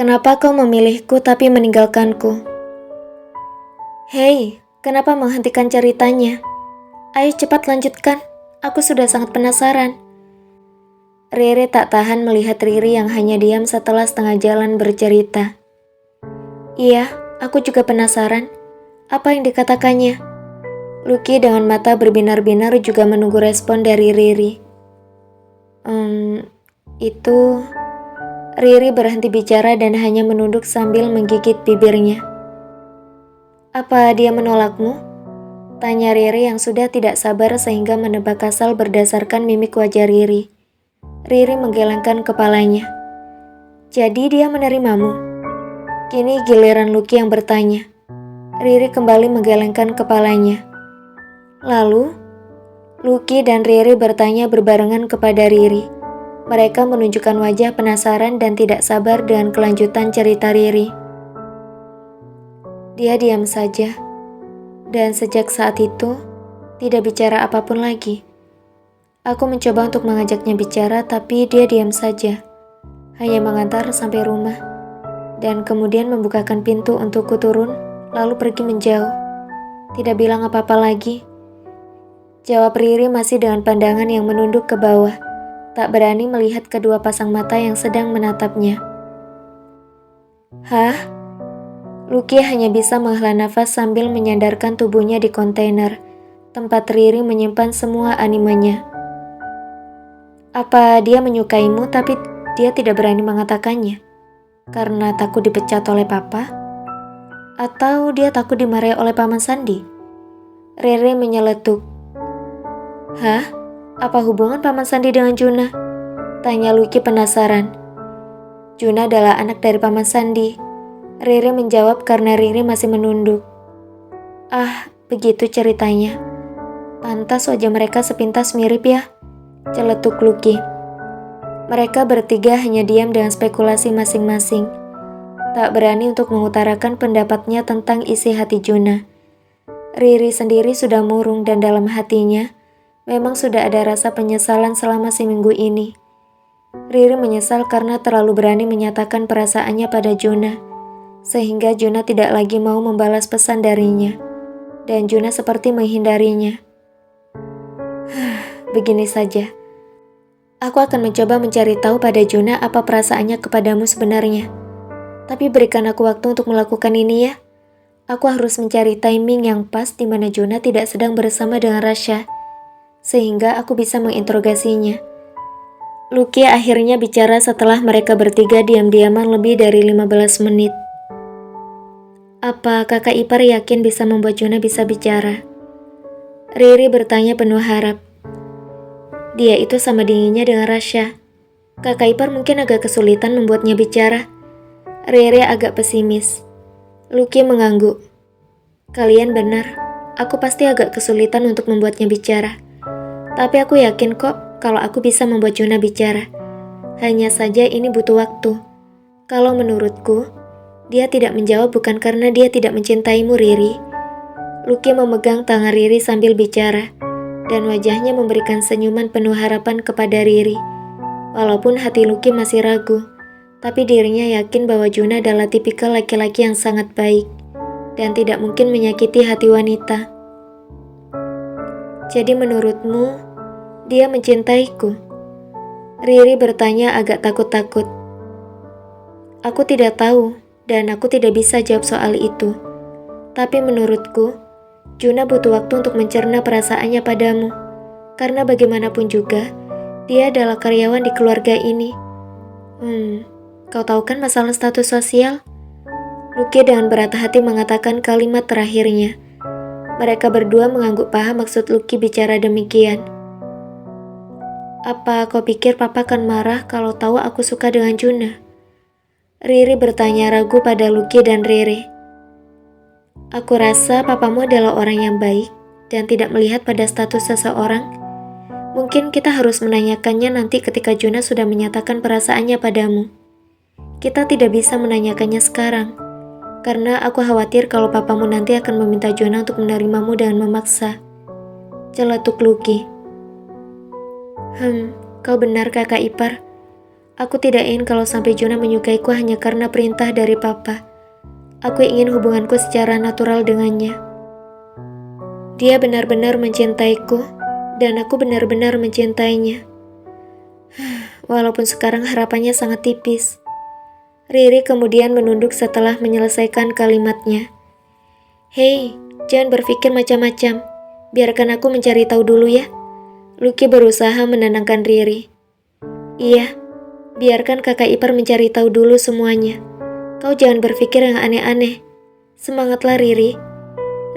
Kenapa kau memilihku tapi meninggalkanku? Hei, kenapa menghentikan ceritanya? Ayo cepat lanjutkan, aku sudah sangat penasaran. Riri tak tahan melihat Riri yang hanya diam setelah setengah jalan bercerita. Iya, aku juga penasaran. Apa yang dikatakannya? Lucky dengan mata berbinar-binar juga menunggu respon dari Riri. Itu... Riri berhenti bicara dan hanya menunduk sambil menggigit bibirnya. Apa dia menolakmu? Tanya Riri yang sudah tidak sabar sehingga menebak asal berdasarkan mimik wajah Riri. Riri menggelengkan kepalanya. Jadi dia menerimamu? Kini giliran Lucky yang bertanya. Riri kembali menggelengkan kepalanya. Lalu, Lucky dan Riri bertanya berbarengan kepada Riri. Mereka menunjukkan wajah penasaran dan tidak sabar dengan kelanjutan cerita Riri. Dia diam saja, dan sejak saat itu, tidak bicara apapun lagi. Aku mencoba untuk mengajaknya bicara, tapi dia diam saja. Hanya mengantar sampai rumah, dan kemudian membukakan pintu untukku turun, lalu pergi menjauh. Tidak bilang apa-apa lagi. Jawab Riri masih dengan pandangan yang menunduk ke bawah. Tak berani melihat kedua pasang mata yang sedang menatapnya. Hah? Lucky hanya bisa menghela nafas sambil menyandarkan tubuhnya di kontainer, tempat Riri menyimpan semua animenya. Apa dia menyukaimu tapi dia tidak berani mengatakannya? Karena takut dipecat oleh papa? Atau dia takut dimarahi oleh paman Sandi? Riri menyeletuk. Hah? Apa hubungan paman Sandi dengan Juna? Tanya Lucky penasaran. Juna adalah anak dari paman Sandi. Riri menjawab karena Riri masih menunduk. Ah, begitu ceritanya. Pantas wajah mereka sepintas mirip ya, celetuk Lucky. Mereka bertiga hanya diam dengan spekulasi masing-masing. Tak berani untuk mengutarakan pendapatnya tentang isi hati Juna. Riri sendiri sudah murung dan dalam hatinya memang sudah ada rasa penyesalan selama seminggu ini. Riri menyesal karena terlalu berani menyatakan perasaannya pada Juna, sehingga Juna tidak lagi mau membalas pesan darinya, dan Juna seperti menghindarinya. Begini saja. Aku akan mencoba mencari tahu pada Juna apa perasaannya kepadamu sebenarnya. Tapi berikan aku waktu untuk melakukan ini ya. Aku harus mencari timing yang pas di mana Juna tidak sedang bersama dengan Rasya, sehingga aku bisa menginterogasinya. Lucky akhirnya bicara setelah mereka bertiga diam-diaman lebih dari 15 menit. Apa kakak ipar yakin bisa membuat Juna bisa bicara? Riri bertanya penuh harap. Dia itu sama dinginnya dengan Rasya. Kakak ipar mungkin agak kesulitan membuatnya bicara. Riri agak pesimis. Lucky mengangguk. Kalian benar, aku pasti agak kesulitan untuk membuatnya bicara. Tapi aku yakin kok kalau aku bisa membuat Juna bicara. Hanya saja ini butuh waktu. Kalau menurutku, dia tidak menjawab bukan karena dia tidak mencintaimu, Riri. Lucky memegang tangan Riri sambil bicara, dan wajahnya memberikan senyuman penuh harapan kepada Riri. Walaupun hati Lucky masih ragu, tapi dirinya yakin bahwa Juna adalah tipikal laki-laki yang sangat baik, dan tidak mungkin menyakiti hati wanita. Jadi menurutmu, dia mencintaiku? Riri bertanya agak takut-takut. Aku tidak tahu, dan aku tidak bisa jawab soal itu. Tapi menurutku, Juna butuh waktu untuk mencerna perasaannya padamu. Karena bagaimanapun juga, dia adalah karyawan di keluarga ini. Kau tahu kan masalah status sosial? Lucky dengan berat hati mengatakan kalimat terakhirnya. Mereka berdua mengangguk paham maksud Lucky bicara demikian. Apa kau pikir papa akan marah kalau tahu aku suka dengan Juna? Riri bertanya ragu pada Lucky dan Riri. Aku rasa papamu adalah orang yang baik dan tidak melihat pada status seseorang. Mungkin kita harus menanyakannya nanti ketika Juna sudah menyatakan perasaannya padamu. Kita tidak bisa menanyakannya sekarang, karena aku khawatir kalau papamu nanti akan meminta Juna untuk menerimamu dengan memaksa, celetuk Lucky. Kau benar kakak ipar. Aku tidak ingin kalau sampai Juna menyukaiku hanya karena perintah dari papa. Aku ingin hubunganku secara natural dengannya. Dia benar-benar mencintaiku, dan aku benar-benar mencintainya. Walaupun sekarang harapannya sangat tipis. Riri kemudian menunduk setelah menyelesaikan kalimatnya. Hei, jangan berpikir macam-macam. Biarkan aku mencari tahu dulu ya. Lucky berusaha menenangkan Riri. Iya, biarkan kakak ipar mencari tahu dulu semuanya. Kau jangan berpikir yang aneh-aneh. Semangatlah Riri.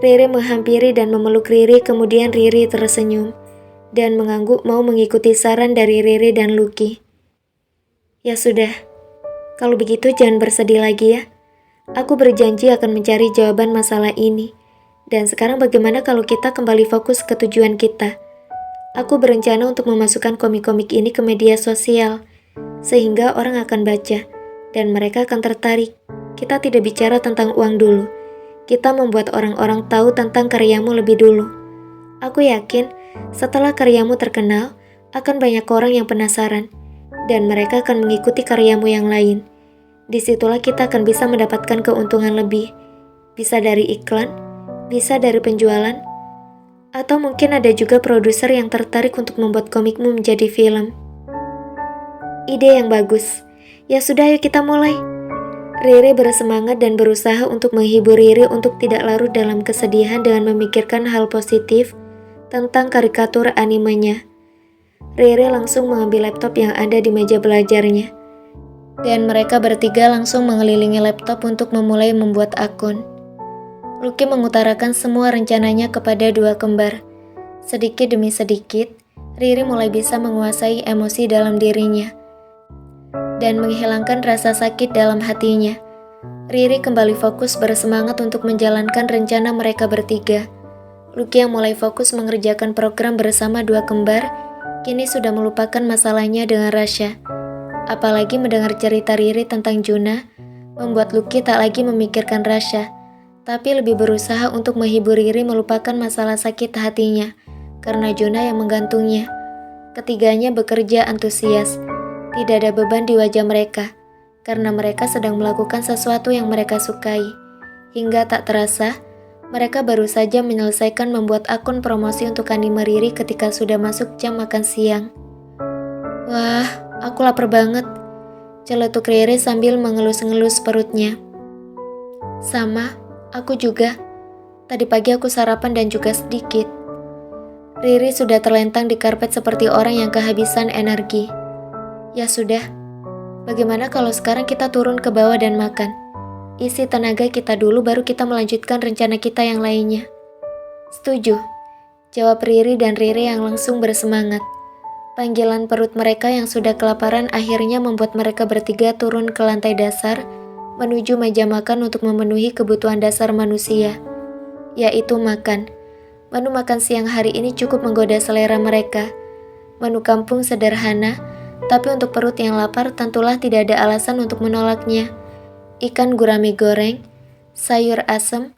Riri menghampiri dan memeluk Riri, kemudian Riri tersenyum dan mengangguk mau mengikuti saran dari Riri dan Lucky. Ya sudah, kalau begitu jangan bersedih lagi ya. Aku berjanji akan mencari jawaban masalah ini. Dan sekarang bagaimana kalau kita kembali fokus ke tujuan kita? Aku berencana untuk memasukkan komik-komik ini ke media sosial, sehingga orang akan baca, dan mereka akan tertarik. Kita tidak bicara tentang uang dulu. Kita membuat orang-orang tahu tentang karyamu lebih dulu. Aku yakin, setelah karyamu terkenal, akan banyak orang yang penasaran, dan mereka akan mengikuti karyamu yang lain. Disitulah kita akan bisa mendapatkan keuntungan lebih. Bisa dari iklan, bisa dari penjualan, atau mungkin ada juga produser yang tertarik untuk membuat komikmu menjadi film. Ide yang bagus. Ya sudah, ayo kita mulai. Riri bersemangat dan berusaha untuk menghibur Riri untuk tidak larut dalam kesedihan dengan memikirkan hal positif tentang karikatur animenya. Riri langsung mengambil laptop yang ada di meja belajarnya. Dan mereka bertiga langsung mengelilingi laptop untuk memulai membuat akun. Lucky mengutarakan semua rencananya kepada dua kembar. Sedikit demi sedikit, Riri mulai bisa menguasai emosi dalam dirinya dan menghilangkan rasa sakit dalam hatinya. Riri kembali fokus bersemangat untuk menjalankan rencana mereka bertiga. Lucky yang mulai fokus mengerjakan program bersama dua kembar, kini sudah melupakan masalahnya dengan Rasya. Apalagi mendengar cerita Riri tentang Juna, membuat Lucky tak lagi memikirkan Rasya, tapi lebih berusaha untuk menghibur Riri melupakan masalah sakit hatinya, karena Juna yang menggantungnya. Ketiganya bekerja antusias, tidak ada beban di wajah mereka, karena mereka sedang melakukan sesuatu yang mereka sukai. Hingga tak terasa, mereka baru saja menyelesaikan membuat akun promosi untuk anime Riri ketika sudah masuk jam makan siang. Wah, aku lapar banget, celetuk Riri sambil mengelus-ngelus perutnya. Sama, aku juga. Tadi pagi aku sarapan dan juga sedikit. Riri sudah terlentang di karpet seperti orang yang kehabisan energi. Ya sudah, bagaimana kalau sekarang kita turun ke bawah dan makan? Isi tenaga kita dulu baru kita melanjutkan rencana kita yang lainnya. Setuju, jawab Riri dan Riri yang langsung bersemangat. Panggilan perut mereka yang sudah kelaparan akhirnya membuat mereka bertiga turun ke lantai dasar menuju meja makan untuk memenuhi kebutuhan dasar manusia, yaitu makan. Menu makan siang hari ini cukup menggoda selera mereka. Menu kampung sederhana, tapi untuk perut yang lapar tentulah tidak ada alasan untuk menolaknya. Ikan gurame goreng, sayur asem,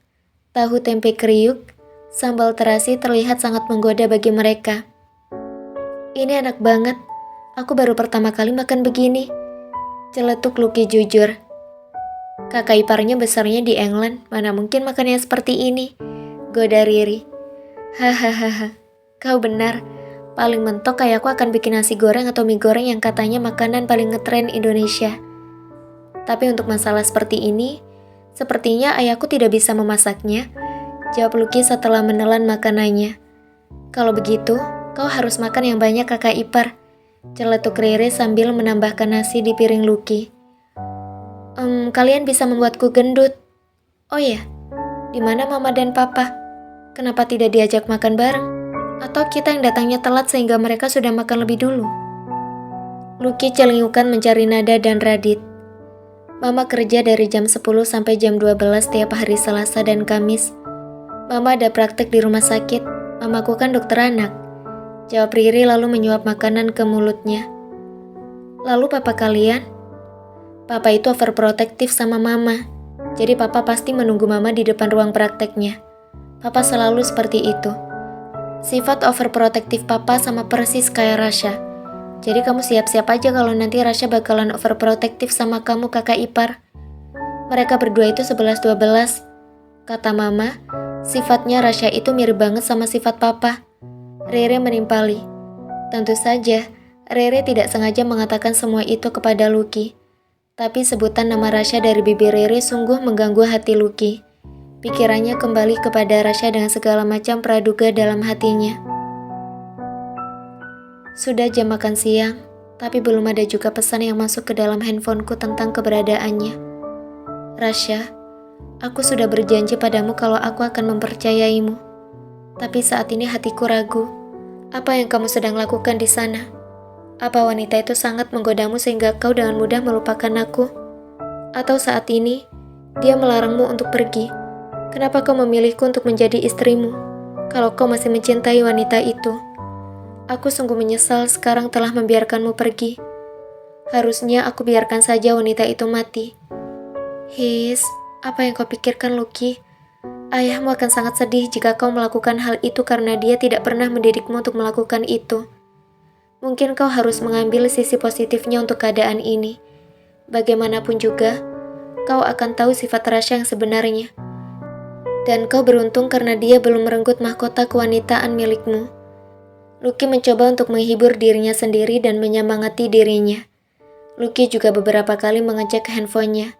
tahu tempe kriuk, sambal terasi terlihat sangat menggoda bagi mereka. Ini enak banget, aku baru pertama kali makan begini, celetuk Lucky jujur. Kakak iparnya besarnya di England, mana mungkin makannya seperti ini, goda Riri. Hahaha, kau benar, paling mentok kayak aku akan bikin nasi goreng atau mie goreng yang katanya makanan paling ngetren Indonesia. Tapi untuk masalah seperti ini, sepertinya ayahku tidak bisa memasaknya, jawab Lucky setelah menelan makanannya. Kalau begitu, kau harus makan yang banyak kakak ipar, celetuk Riri sambil menambahkan nasi di piring Lucky. Kalian bisa membuatku gendut. Oh ya, di mana mama dan papa? Kenapa tidak diajak makan bareng? Atau kita yang datangnya telat sehingga mereka sudah makan lebih dulu? Lucky celingukan mencari nada dan Radit. Mama kerja dari jam 10 sampai jam 12 tiap hari Selasa dan Kamis. Mama ada praktek di rumah sakit, mamaku kan dokter anak, jawab Riri lalu menyuap makanan ke mulutnya. Lalu papa kalian? Papa itu overprotective sama mama, jadi papa pasti menunggu mama di depan ruang prakteknya. Papa selalu seperti itu. Sifat overprotective papa sama persis kayak Rasya. Jadi kamu siap-siap aja kalau nanti Rasya bakalan overprotective sama kamu kakak ipar. Mereka berdua itu 11-12. Kata mama, sifatnya Rasya itu mirip banget sama sifat papa. Rere menimpali. Tentu saja, Rere tidak sengaja mengatakan semua itu kepada Lucky. Tapi sebutan nama Rasya dari bibir Rere sungguh mengganggu hati Lucky. Pikirannya kembali kepada Rasya dengan segala macam praduga dalam hatinya. Sudah jam makan siang, tapi belum ada juga pesan yang masuk ke dalam handphoneku tentang keberadaannya. Rasya, aku sudah berjanji padamu kalau aku akan mempercayaimu. Tapi saat ini hatiku ragu. Apa yang kamu sedang lakukan di sana? Apa wanita itu sangat menggodamu sehingga kau dengan mudah melupakan aku? Atau saat ini, dia melarangmu untuk pergi? Kenapa kau memilihku untuk menjadi istrimu? Kalau kau masih mencintai wanita itu. Aku sungguh menyesal sekarang telah membiarkanmu pergi. Harusnya aku biarkan saja wanita itu mati. His, apa yang kau pikirkan, Lucky? Ayahmu akan sangat sedih jika kau melakukan hal itu karena dia tidak pernah mendidikmu untuk melakukan itu. Mungkin kau harus mengambil sisi positifnya untuk keadaan ini. Bagaimanapun juga, kau akan tahu sifat Rasya yang sebenarnya. Dan kau beruntung karena dia belum merenggut mahkota kewanitaan milikmu. Lucky mencoba untuk menghibur dirinya sendiri dan menyemangati dirinya. Lucky juga beberapa kali mengecek handphonenya.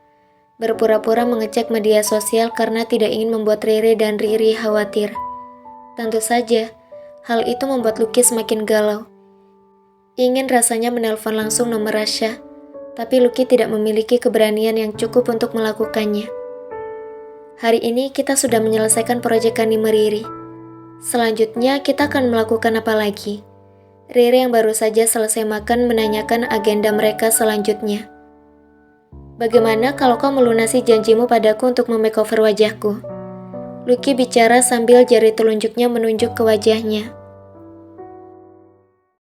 Berpura-pura mengecek media sosial karena tidak ingin membuat Rere dan Riri khawatir. Tentu saja, hal itu membuat Lucky semakin galau. Ingin rasanya menelpon langsung nomor Rasya, tapi Lucky tidak memiliki keberanian yang cukup untuk melakukannya. Hari ini kita sudah menyelesaikan proyek Anime Riri. Selanjutnya kita akan melakukan apa lagi? Riri yang baru saja selesai makan menanyakan agenda mereka selanjutnya. Bagaimana kalau kau melunasi janjimu padaku untuk memakeover wajahku? Lucky bicara sambil jari telunjuknya menunjuk ke wajahnya.